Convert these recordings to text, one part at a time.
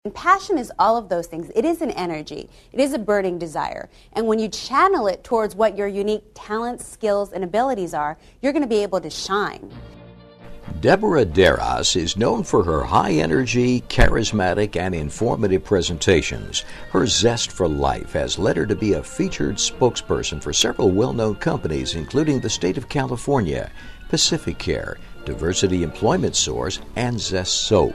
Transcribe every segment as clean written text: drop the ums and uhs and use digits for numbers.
And passion is all of those things. It is an energy. It is a burning desire. And when you channel it towards what your unique talents, skills, and abilities are, you're going to be able to shine. Deborah Deras is known for her high-energy, charismatic, and informative presentations. Her zest for life has led her to be a featured spokesperson for several well-known companies, including the state of California, Pacific Care, Diversity Employment Source, and Zest Soap.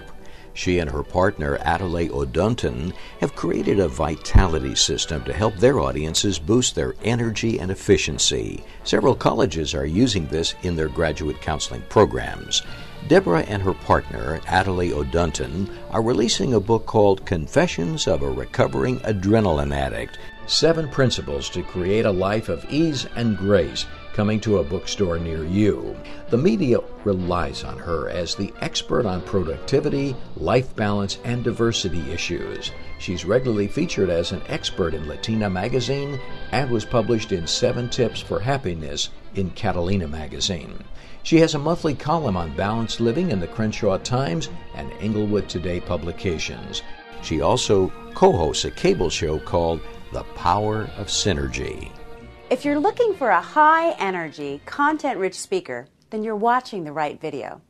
She and her partner, Adelaide O'Dunton, have created a vitality system to help their audiences boost their energy and efficiency. Several colleges are using this in their graduate counseling programs. Deborah and her partner, Adelaide O'Dunton, are releasing a book called Confessions of a Recovering Adrenaline Addict, 7 Principles to Create a Life of Ease and Grace, coming to a bookstore near you. The media relies on her as the expert on productivity, life balance, and diversity issues. She's regularly featured as an expert in Latina magazine and was published in 7 Tips for Happiness in Catalina magazine. She has a monthly column on balanced living in the Crenshaw Times and Englewood Today publications. She also co-hosts a cable show called The Power of Synergy. If you're looking for a high-energy, content-rich speaker, then you're watching the right video.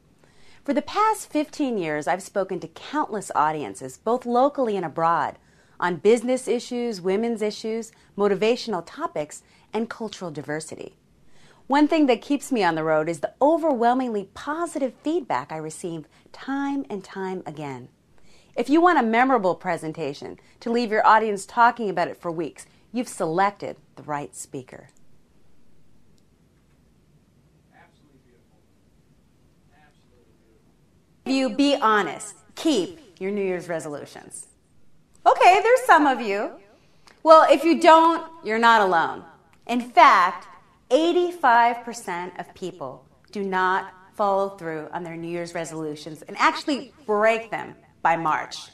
For the past 15 years, I've spoken to countless audiences, both locally and abroad, on business issues, women's issues, motivational topics, and cultural diversity. One thing that keeps me on the road is the overwhelmingly positive feedback I receive time and time again. If you want a memorable presentation to leave your audience talking about it for weeks, you've selected the right speaker. Absolutely beautiful. Absolutely beautiful. You be honest. Keep your New Year's resolutions. Okay, there's some of you. Well, if you don't, you're not alone. In fact, 85% of people do not follow through on their New Year's resolutions and actually break them by March.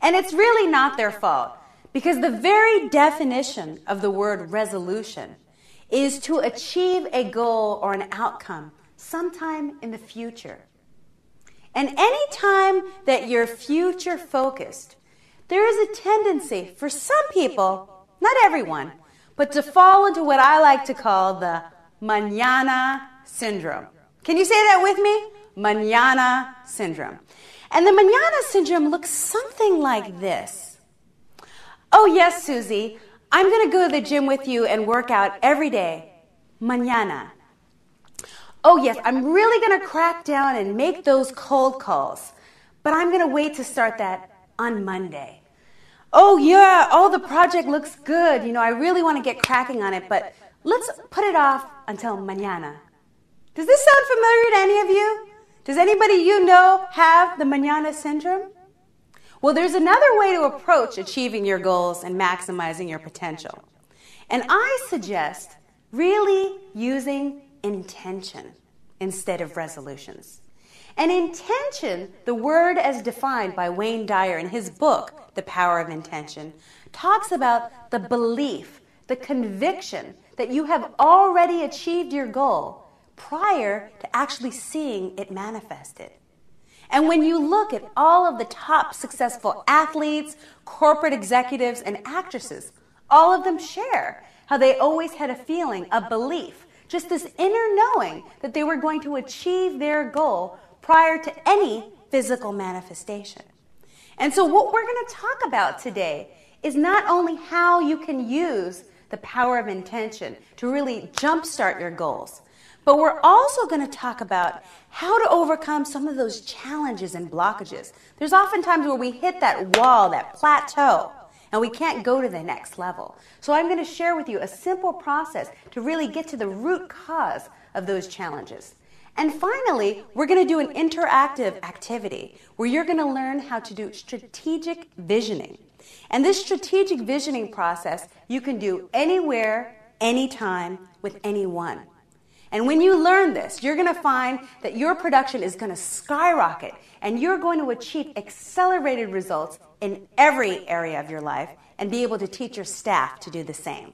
And it's really not their fault, because the very definition of the word resolution is to achieve a goal or an outcome sometime in the future. And any time that you're future focused, there is a tendency for some people, not everyone, but to fall into what I like to call the mañana syndrome. Can you say that with me? Mañana syndrome. And the mañana syndrome looks something like this. Oh yes, Susie, I'm going to go to the gym with you and work out every day. Mañana. Oh yes, I'm really going to crack down and make those cold calls, but I'm going to wait to start that on Monday. Oh yeah, the project looks good. I really want to get cracking on it, but let's put it off until mañana. Does this sound familiar to any of you? Does anybody you know have the mañana syndrome? Well, there's another way to approach achieving your goals and maximizing your potential. And I suggest really using intention instead of resolutions. And intention, the word as defined by Wayne Dyer in his book, The Power of Intention, talks about the belief, the conviction that you have already achieved your goal prior to actually seeing it manifested. And when you look at all of the top successful athletes, corporate executives, and actresses, all of them share how they always had a feeling, a belief, just this inner knowing that they were going to achieve their goal prior to any physical manifestation. And so what we're going to talk about today is not only how you can use the power of intention to really jumpstart your goals, but we're also going to talk about how to overcome some of those challenges and blockages. There's often times where we hit that wall, that plateau, and we can't go to the next level. So I'm going to share with you a simple process to really get to the root cause of those challenges. And finally, we're going to do an interactive activity where you're going to learn how to do strategic visioning. And this strategic visioning process you can do anywhere, anytime, with anyone. And when you learn this, you're going to find that your production is going to skyrocket and you're going to achieve accelerated results in every area of your life and be able to teach your staff to do the same.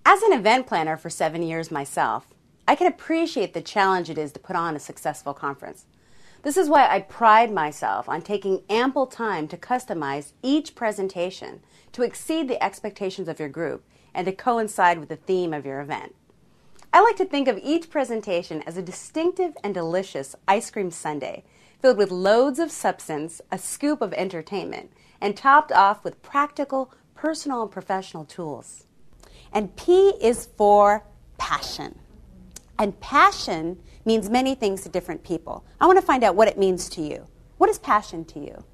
As an event planner for 7 years myself, I can appreciate the challenge it is to put on a successful conference. This is why I pride myself on taking ample time to customize each presentation to exceed the expectations of your group and to coincide with the theme of your event. I like to think of each presentation as a distinctive and delicious ice cream sundae filled with loads of substance, a scoop of entertainment, and topped off with practical, personal, and professional tools. And P is for passion. And passion means many things to different people. I want to find out what it means to you. What is passion to you?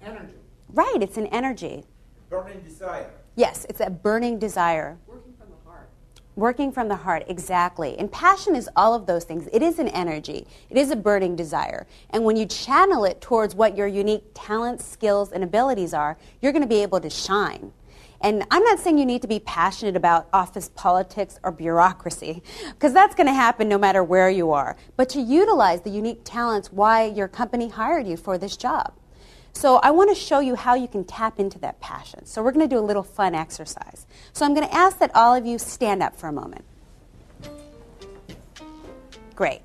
Energy. Right, it's an energy. Burning desire. Yes, it's a burning desire. Working from the heart. Working from the heart, exactly. And passion is all of those things. It is an energy. It is a burning desire. And when you channel it towards what your unique talents, skills, and abilities are, you're going to be able to shine. And I'm not saying you need to be passionate about office politics or bureaucracy, because that's going to happen no matter where you are. But to utilize the unique talents why your company hired you for this job. So I want to show you how you can tap into that passion. So we're going to do a little fun exercise. So I'm going to ask that all of you stand up for a moment. Great.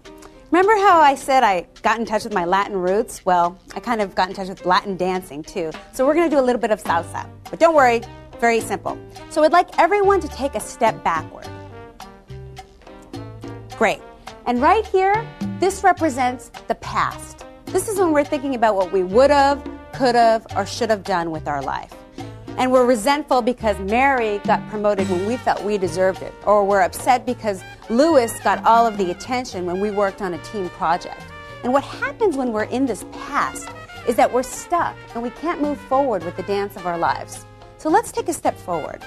Remember how I said I got in touch with my Latin roots? Well, I kind of got in touch with Latin dancing too. So we're going to do a little bit of salsa. But don't worry, very simple. So I'd like everyone to take a step backward. Great. And right here, this represents the past. This is when we're thinking about what we would have, could have, or should have done with our life. And we're resentful because Mary got promoted when we felt we deserved it. Or we're upset because Louis got all of the attention when we worked on a team project. And what happens when we're in this past is that we're stuck and we can't move forward with the dance of our lives. So let's take a step forward.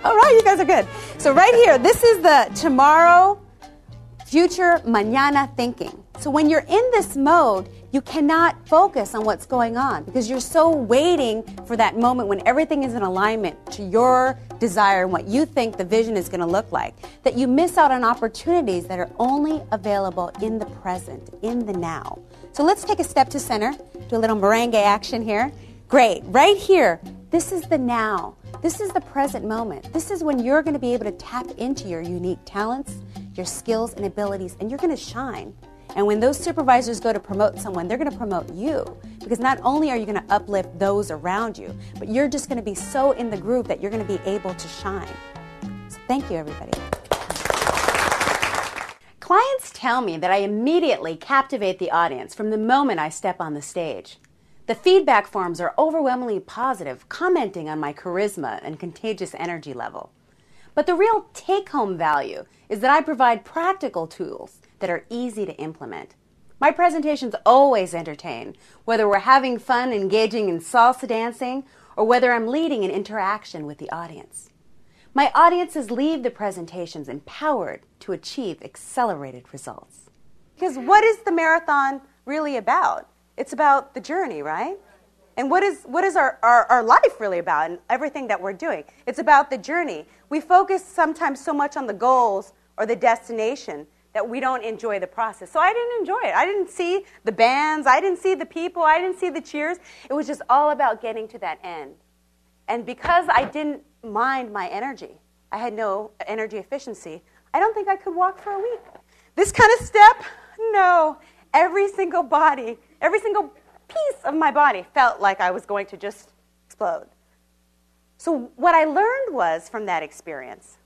All right, you guys are good. So right here, this is the tomorrow, future, mañana thinking. So when you're in this mode, you cannot focus on what's going on because you're so waiting for that moment when everything is in alignment to your desire and what you think the vision is going to look like, that you miss out on opportunities that are only available in the present, in the now. So let's take a step to center, do a little merengue action here. Great. Right here, this is the now. This is the present moment. This is when you're going to be able to tap into your unique talents, your skills and abilities, and you're going to shine. And when those supervisors go to promote someone, they're going to promote you. Because not only are you going to uplift those around you, but you're just going to be so in the groove that you're going to be able to shine. So thank you, everybody. Clients tell me that I immediately captivate the audience from the moment I step on the stage. The feedback forms are overwhelmingly positive, commenting on my charisma and contagious energy level. But the real take-home value is that I provide practical tools that are easy to implement. My presentations always entertain, whether we're having fun engaging in salsa dancing or whether I'm leading an interaction with the audience. My audiences leave the presentations empowered to achieve accelerated results. Because what is the marathon really about? It's about the journey, right? And what is our life really about and everything that we're doing? It's about the journey. We focus sometimes so much on the goals or the destination that we don't enjoy the process. So I didn't enjoy it. I didn't see the bands. I didn't see the people. I didn't see the cheers. It was just all about getting to that end. And because I didn't mind my energy, I had no energy efficiency, I don't think I could walk for a week. This kind of step, no. Every single body, every single piece of my body felt like I was going to just explode. So what I learned was from that experience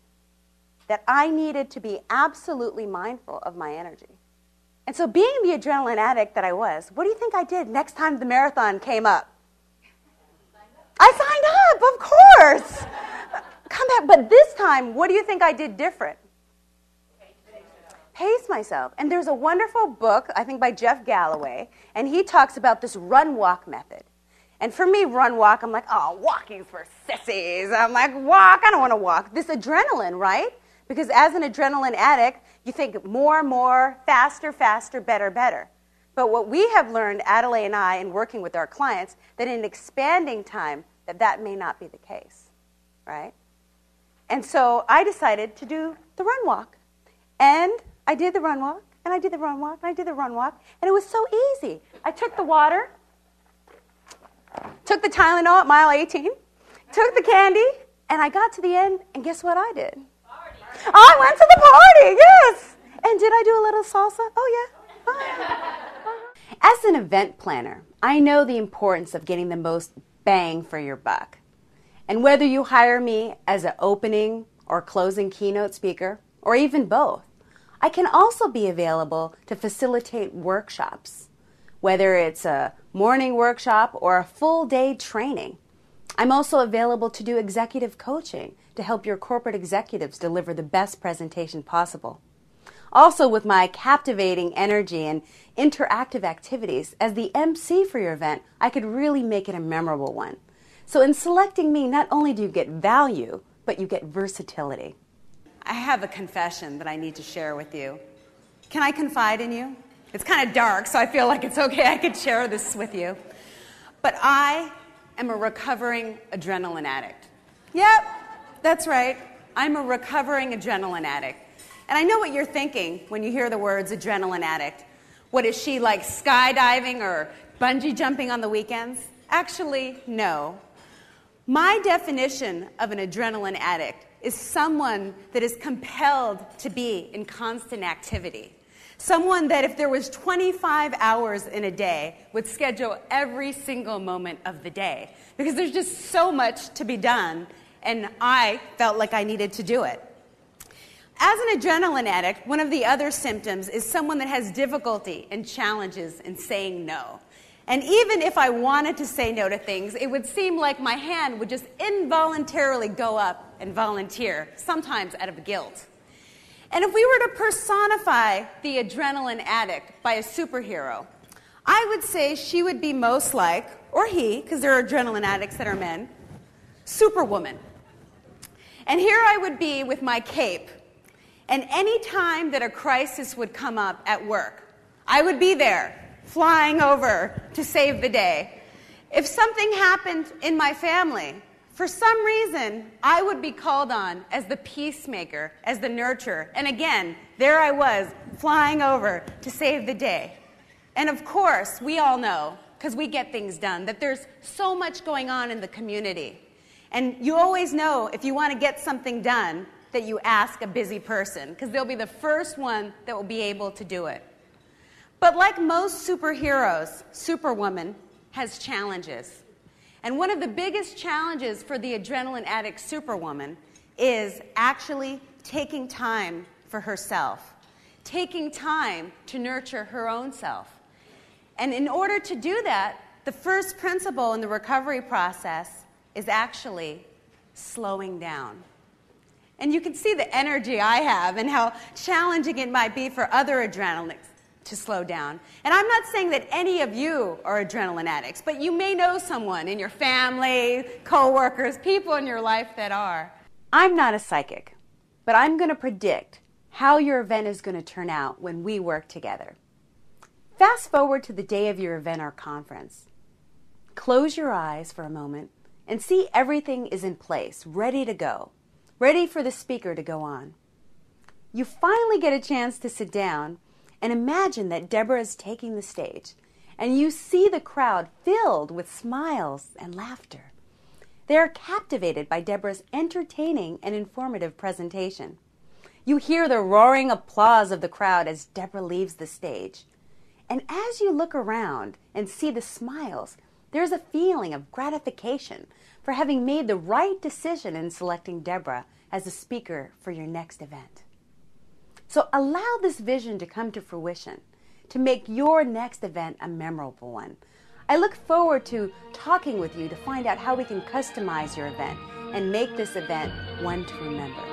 that I needed to be absolutely mindful of my energy. And so being the adrenaline addict that I was, what do you think I did next time the marathon came up? I signed up, of course. Come back. But this time, what do you think I did different? Pace myself. And there's a wonderful book, I think by Jeff Galloway, and he talks about this run-walk method. And for me, run-walk, I'm like, oh, walking's for sissies. I'm like, walk, I don't want to walk. This adrenaline, right? Because as an adrenaline addict, you think more, faster, better. But what we have learned, Adelaide and I, in working with our clients, that in expanding time, that may not be the case, right? And so I decided to do the run walk. And I did the run walk, and I did the run walk, and I did the run walk, and it was so easy. I took the water, took the Tylenol at mile 18, took the candy, and I got to the end, and guess what I did? Party. I went to the party, yes! And did I do a little salsa? Oh, yeah. As an event planner, I know the importance of getting the most bang for your buck. And whether you hire me as an opening or closing keynote speaker, or even both, I can also be available to facilitate workshops, whether it's a morning workshop or a full day training. I'm also available to do executive coaching to help your corporate executives deliver the best presentation possible. Also, with my captivating energy and interactive activities, as the MC for your event, I could really make it a memorable one. So in selecting me, not only do you get value, but you get versatility. I have a confession that I need to share with you. Can I confide in you? It's kind of dark, so I feel like it's okay I could share this with you. But I am a recovering adrenaline addict. Yep, that's right. I'm a recovering adrenaline addict. And I know what you're thinking when you hear the words adrenaline addict. What is she, like skydiving or bungee jumping on the weekends? Actually, no. My definition of an adrenaline addict is someone that is compelled to be in constant activity. Someone that if there was 25 hours in a day would schedule every single moment of the day because there's just so much to be done and I felt like I needed to do it. As an adrenaline addict, one of the other symptoms is someone that has difficulty and challenges in saying no. And even if I wanted to say no to things, it would seem like my hand would just involuntarily go up and volunteer, sometimes out of guilt. And if we were to personify the adrenaline addict by a superhero, I would say she would be most like, or he, because there are adrenaline addicts that are men, Superwoman. And here I would be with my cape, and any time that a crisis would come up at work, I would be there, flying over to save the day. If something happened in my family, for some reason, I would be called on as the peacemaker, as the nurturer. And again, there I was, flying over to save the day. And of course, we all know, because we get things done, that there's so much going on in the community. And you always know, if you want to get something done, that you ask a busy person, because they'll be the first one that will be able to do it. But like most superheroes, Superwoman has challenges. And one of the biggest challenges for the adrenaline addict Superwoman is actually taking time for herself, taking time to nurture her own self. And in order to do that, the first principle in the recovery process is actually slowing down. And you can see the energy I have and how challenging it might be for other adrenalics to slow down. And I'm not saying that any of you are adrenaline addicts, but you may know someone in your family, coworkers, people in your life that are. I'm not a psychic, but I'm going to predict how your event is going to turn out when we work together. Fast forward to the day of your event or conference. Close your eyes for a moment and see everything is in place, ready to go, ready for the speaker to go on. You finally get a chance to sit down and imagine that Deborah is taking the stage, and you see the crowd filled with smiles and laughter. They are captivated by Deborah's entertaining and informative presentation. You hear the roaring applause of the crowd as Deborah leaves the stage. And as you look around and see the smiles, there's a feeling of gratification for having made the right decision in selecting Deborah as a speaker for your next event. So allow this vision to come to fruition, to make your next event a memorable one. I look forward to talking with you to find out how we can customize your event and make this event one to remember.